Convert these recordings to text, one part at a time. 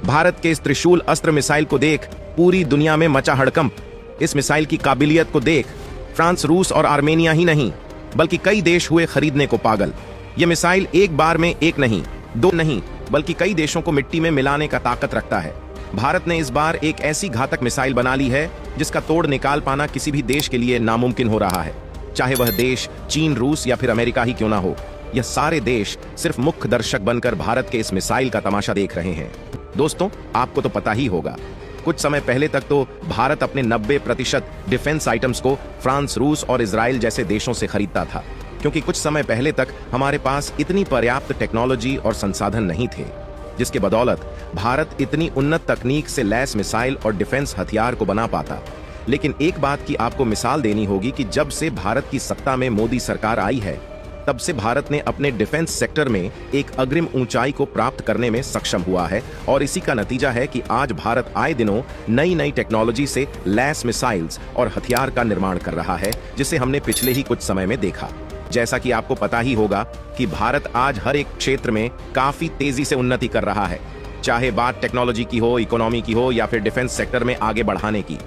भारत के इस त्रिशूल अस्त्र मिसाइल को देख पूरी दुनिया में मचा हड़कंप। इस मिसाइल की काबिलियत को देख फ्रांस, रूस और आर्मेनिया ही नहीं बल्कि कई देश हुए खरीदने को पागल। यह मिसाइल एक बार में एक नहीं, दो नहीं, बल्कि कई देशों को मिट्टी में मिलाने का ताकत रखता है। भारत ने इस बार एक ऐसी घातक मिसाइल बना ली है जिसका तोड़ निकाल पाना किसी भी देश के लिए नामुमकिन हो रहा है, चाहे वह देश चीन, रूस या फिर अमेरिका ही क्यों ना हो। यह सारे देश सिर्फ मुख्य दर्शक बनकर भारत के इस मिसाइल का तमाशा देख रहे हैं। दोस्तों, आपको तो पता ही होगा, कुछ समय पहले तक तो भारत अपने 90% डिफेंस आइटम्स को फ्रांस, रूस और इजराइल जैसे देशों से खरीदता था, क्योंकि कुछ समय पहले तक हमारे पास इतनी पर्याप्त टेक्नोलॉजी और संसाधन नहीं थे, जिसके बदौलत भारत इतनी उन्नत तकनीक से लैस मिसाइल और डिफेंस हथियार को बना पाता। लेकिन एक बात की आपको मिसाल देनी होगी कि जब से भारत की सत्ता में मोदी सरकार आई है, तब से भारत ने अपने डिफेंस सेक्टर में एक अग्रिम ऊंचाई को प्राप्त करने में सक्षम हुआ है। और इसी का नतीजा है कि आज भारत आए दिनों नई नई टेक्नोलॉजी से लैस मिसाइल्स और हथियार का निर्माण कर रहा है, जिसे हमने पिछले ही कुछ समय में देखा। जैसा कि आपको पता ही होगा कि भारत आज हर एक क्षेत्र में काफी तेजी से उन्नति कर रहा है, चाहे बात टेक्नोलॉजी की हो, इकोनॉमी की हो या फिर डिफेंस सेक्टर में आगे बढ़ाने की।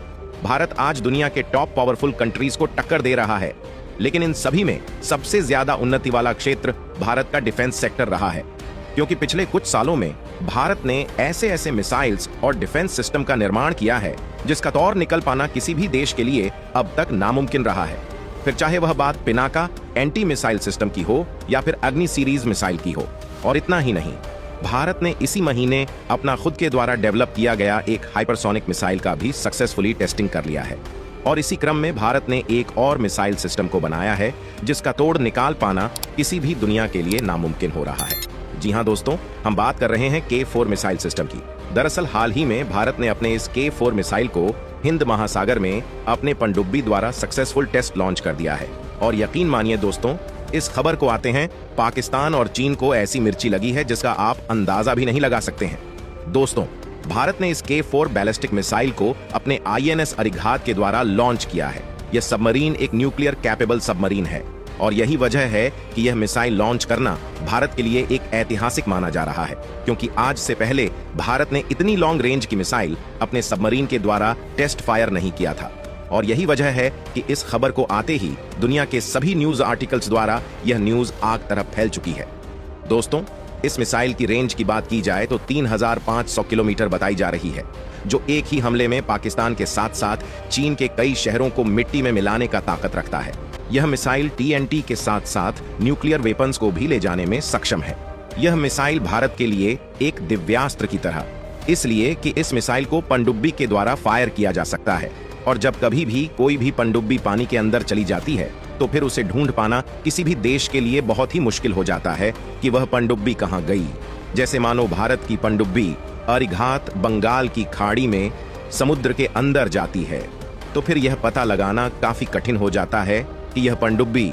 भारत आज दुनिया के टॉप पावरफुल कंट्रीज को टक्कर दे रहा है, लेकिन इन सभी में सबसे ज्यादा उन्नति वाला क्षेत्र भारत का डिफेंस सेक्टर रहा है, क्योंकि पिछले कुछ सालों में भारत ने ऐसे ऐसे मिसाइल्स और डिफेंस सिस्टम का निर्माण किया है जिसका तौर निकल पाना किसी भी देश के लिए अब तक नामुमकिन रहा है। फिर चाहे वह बात पिनाका एंटी मिसाइल सिस्टम की हो या फिर अग्नि सीरीज मिसाइल की हो। और इतना ही नहीं, भारत ने इसी महीने अपना खुद के द्वारा डेवलप किया गया एक हाइपरसोनिक मिसाइल का भी सक्सेसफुली टेस्टिंग कर लिया है। और इसी क्रम में भारत ने एक और मिसाइल सिस्टम को बनाया है जिसका तोड़ निकाल पाना किसी भी दुनिया के लिए नामुमकिन हो रहा है। जी हां दोस्तों, हम बात कर रहे हैं K4 मिसाइल सिस्टम की। दरअसल हाल ही में भारत ने अपने इस K4 मिसाइल को हिंद महासागर में अपने पनडुब्बी द्वारा सक्सेसफुल टेस्ट लॉन्च कर दिया है। और यकीन मानिए दोस्तों, इस खबर को आते हैं पाकिस्तान और चीन को ऐसी मिर्ची लगी है जिसका आप अंदाजा भी नहीं लगा सकते हैं। दोस्तों, भारत ने इस K4 बैलिस्टिक मिसाइल को अपने INS अरिघात के द्वारा लॉन्च किया है। यह सबमरीन एक न्यूक्लियर कैपेबल सबमरीन है और यही वजह है कि यह मिसाइल लॉन्च करना भारत के लिए एक ऐतिहासिक माना जा रहा है, क्योंकि आज से पहले भारत ने इतनी लॉन्ग रेंज की मिसाइल अपने सबमरीन के द्वारा टेस्ट फायर नहीं किया था। और यही वजह है कि इस खबर को आते ही दुनिया के सभी न्यूज आर्टिकल्स द्वारा यह न्यूज आग तरफ फैल चुकी है। दोस्तों, इस मिसाइल की रेंज की बात की जाए तो 3500 किलोमीटर बताई जा रही है, जो एक ही हमले में पाकिस्तान के साथ साथ चीन के कई शहरों को मिट्टी में मिलाने का ताकत रखता है। यह मिसाइल TNT के साथ साथ न्यूक्लियर वेपन्स को भी ले जाने में सक्षम है। यह मिसाइल भारत के लिए एक दिव्यास्त्र की तरह, इसलिए कि इस मिसाइल को पनडुब्बी के द्वारा फायर किया जा सकता है और जब कभी भी कोई भी पनडुब्बी पानी के अंदर चली जाती है तो फिर उसे ढूंढ पाना किसी भी देश के लिए बहुत ही मुश्किल हो जाता है कि वह पनडुब्बी कहां गई। जैसे मानो भारत की पनडुब्बी अरिघात बंगाल की खाड़ी में समुद्र के अंदर जाती है, तो फिर यह पता लगाना काफी कठिन हो जाता है कि यह पनडुब्बी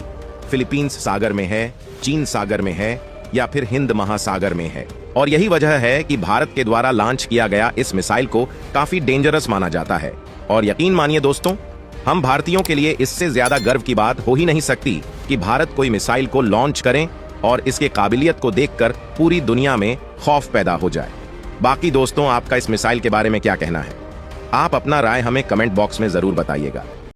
फिलीपींस सागर में है, चीन सागर में है या फिर हिंद महासागर में है। और यही वजह है कि भारत के द्वारा लॉन्च किया गया इस मिसाइल को काफी डेंजरस माना जाता है। और यकीन मानिए दोस्तों, हम भारतीयों के लिए इससे ज्यादा गर्व की बात हो ही नहीं सकती कि भारत कोई मिसाइल को लॉन्च करें और इसके काबिलियत को देखकर पूरी दुनिया में खौफ पैदा हो जाए। बाकी दोस्तों, आपका इस मिसाइल के बारे में क्या कहना है? आप अपना राय हमें कमेंट बॉक्स में जरूर बताइएगा।